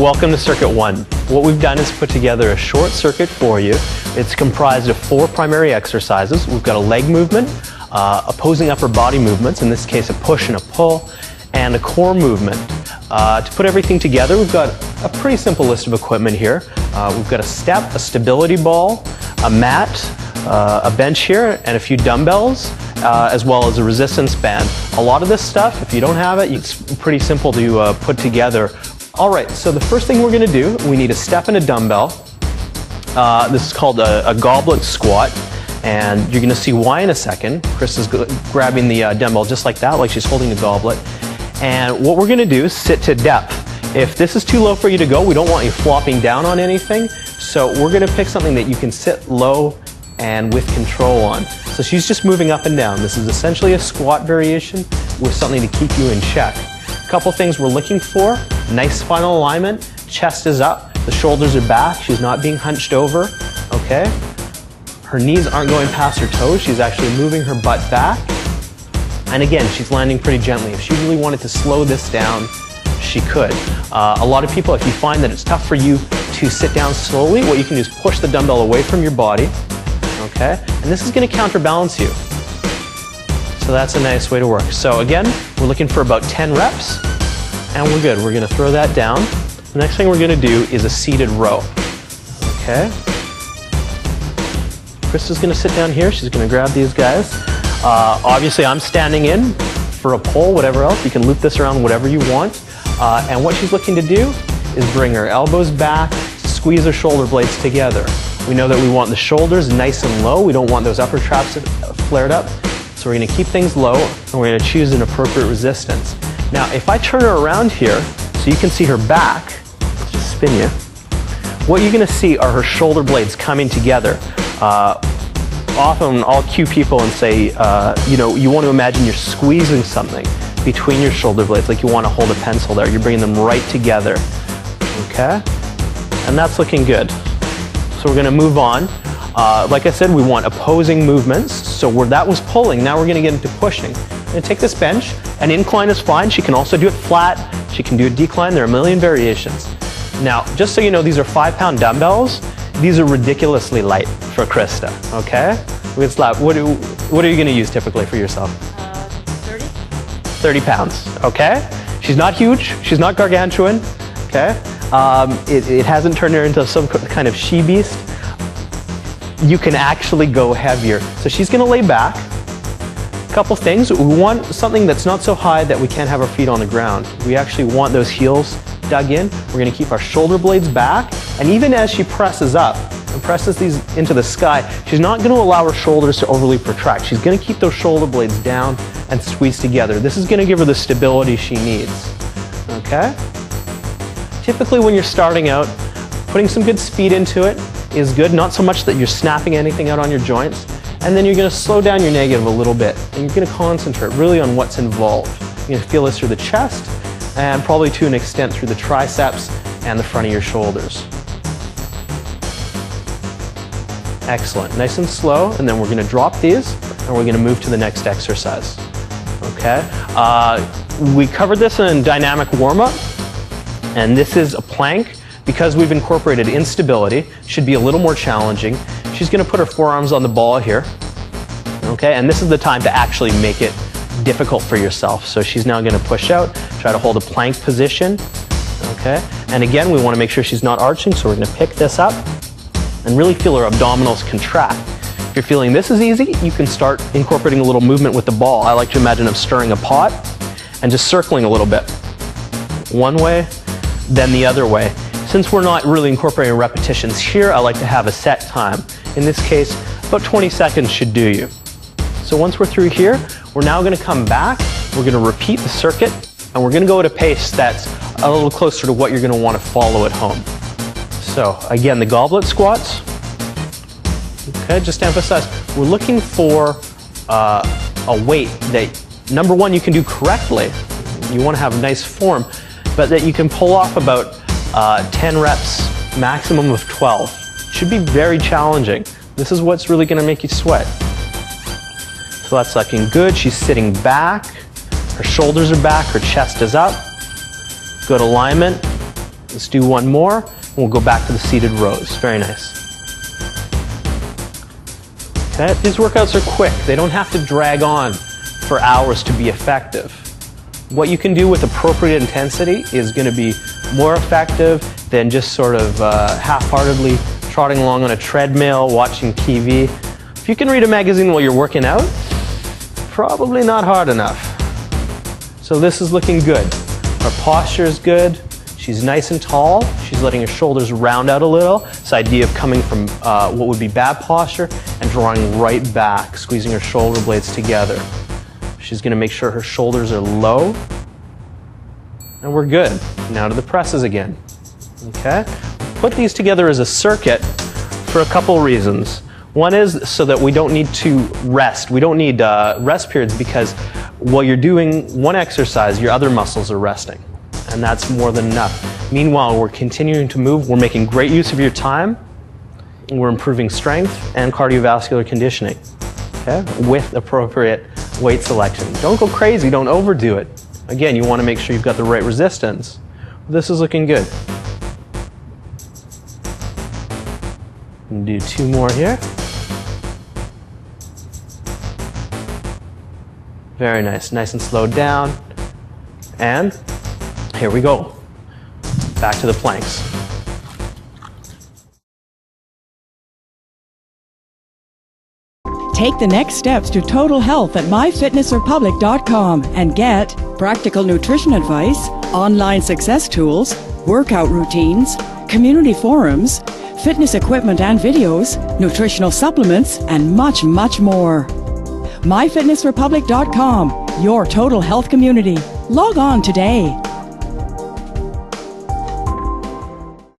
Welcome to Circuit 1. What we've done is put together a short circuit for you. It's comprised of 4 primary exercises. We've got a leg movement, opposing upper body movements, in this case a push and a pull, and a core movement. To put everything together, we've got a pretty simple list of equipment here. We've got a step, a stability ball, a mat, a bench here, and a few dumbbells, as well as a resistance band. A lot of this stuff, if you don't have it, it's pretty simple to put together. Alright, so the first thing we're going to do, we need a step and a dumbbell. This is called a Goblet Squat, and you're going to see why in a second. Chris is grabbing the dumbbell just like that, like she's holding a goblet. And what we're going to do is sit to depth. If this is too low for you to go, we don't want you flopping down on anything, so we're going to pick something that you can sit low and with control on. So she's just moving up and down. This is essentially a squat variation with something to keep you in check. A couple things we're looking for: nice spinal alignment, chest is up, the shoulders are back, she's not being hunched over, okay? Her knees aren't going past her toes, she's actually moving her butt back. And again, she's landing pretty gently. If she really wanted to slow this down, she could. A lot of people, if you find that it's tough for you to sit down slowly, what you can do is push the dumbbell away from your body, okay? And this is going to counterbalance you. So that's a nice way to work. So again, we're looking for about 10 reps, and we're good. We're going to throw that down. The next thing we're going to do is a seated row, okay? Chris is going to sit down here. She's going to grab these guys. Obviously, I'm standing in for a pull, whatever else. You can loop this around whatever you want. And what she's looking to do is bring her elbows back, squeeze her shoulder blades together. We know that we want the shoulders nice and low. We don't want those upper traps flared up. So we're going to keep things low, and we're going to choose an appropriate resistance. Now, if I turn her around here, so you can see her back, let's just spin you. What you're going to see are her shoulder blades coming together. Often I'll cue people and say, you know, you want to imagine you're squeezing something between your shoulder blades, like you want to hold a pencil there. You're bringing them right together, okay? And that's looking good. So we're going to move on. Like I said, we want opposing movements. So where that was pulling, now we're going to get into pushing. I'm going to take this bench. An incline is fine. She can also do it flat. She can do a decline. There are a million variations. Now, just so you know, these are 5-pound dumbbells. These are ridiculously light for Krista, okay? What are you going to use typically for yourself? 30. 30 pounds, okay? She's not huge. She's not gargantuan, okay? It hasn't turned her into some kind of she-beast. You can actually go heavier. So she's going to lay back. A couple things. We want something that's not so high that we can't have our feet on the ground. We actually want those heels dug in. We're going to keep our shoulder blades back. And even as she presses up and presses these into the sky, she's not going to allow her shoulders to overly protract. She's going to keep those shoulder blades down and squeeze together. This is going to give her the stability she needs. Okay? Typically when you're starting out, putting some good speed into it is good. Not so much that you're snapping anything out on your joints. And then you're going to slow down your negative a little bit. And you're going to concentrate really on what's involved. You're going to feel this through the chest and probably to an extent through the triceps and the front of your shoulders. Excellent. Nice and slow, and then we're going to drop these and we're going to move to the next exercise. Okay? We covered this in dynamic warm-up, and this is a plank. Because we've incorporated instability, should be a little more challenging. She's going to put her forearms on the ball here. Okay? And this is the time to actually make it difficult for yourself. So she's now going to push out, try to hold a plank position. Okay? And again, we want to make sure she's not arching, so we're going to pick this up and really feel her abdominals contract. If you're feeling this is easy, you can start incorporating a little movement with the ball. I like to imagine of stirring a pot and just circling a little bit. One way, then the other way. Since we're not really incorporating repetitions here, I like to have a set time. In this case, about 20 seconds should do you. So once we're through here, we're now going to come back, we're going to repeat the circuit, and we're going to go at a pace that's a little closer to what you're going to want to follow at home. So again, the goblet squats. Okay, just to emphasize, we're looking for a weight that, number one, you can do correctly. You want to have nice form, but that you can pull off about 10 reps, maximum of 12. Should be very challenging. This is what's really going to make you sweat. So that's looking good. She's sitting back. Her shoulders are back. Her chest is up. Good alignment. Let's do one more, and we'll go back to the seated rows. Very nice. Okay, these workouts are quick. They don't have to drag on for hours to be effective. What you can do with appropriate intensity is going to be more effective than just sort of half-heartedly trotting along on a treadmill, watching TV. If you can read a magazine while you're working out, probably not hard enough. So this is looking good. Her posture is good. She's nice and tall. She's letting her shoulders round out a little. This idea of coming from what would be bad posture and drawing right back, squeezing her shoulder blades together. She's going to make sure her shoulders are low. And we're good. Now to the presses again. Okay? Put these together as a circuit for a couple reasons. One is so that we don't need to rest. We don't need rest periods because while you're doing one exercise, your other muscles are resting. And that's more than enough. Meanwhile, we're continuing to move. We're making great use of your time. We're improving strength and cardiovascular conditioning, okay, with appropriate weight selection. Don't go crazy. Don't overdo it. Again, you want to make sure you've got the right resistance. This is looking good. And do two more here. Very nice. Nice and slowed down. And here we go. Back to the planks. Take the next steps to total health at myfitnessrepublic.com and get practical nutrition advice, online success tools, workout routines, community forums, fitness equipment and videos, nutritional supplements, and much, much more. myfitnessrepublic.com, your total health community. Log on today.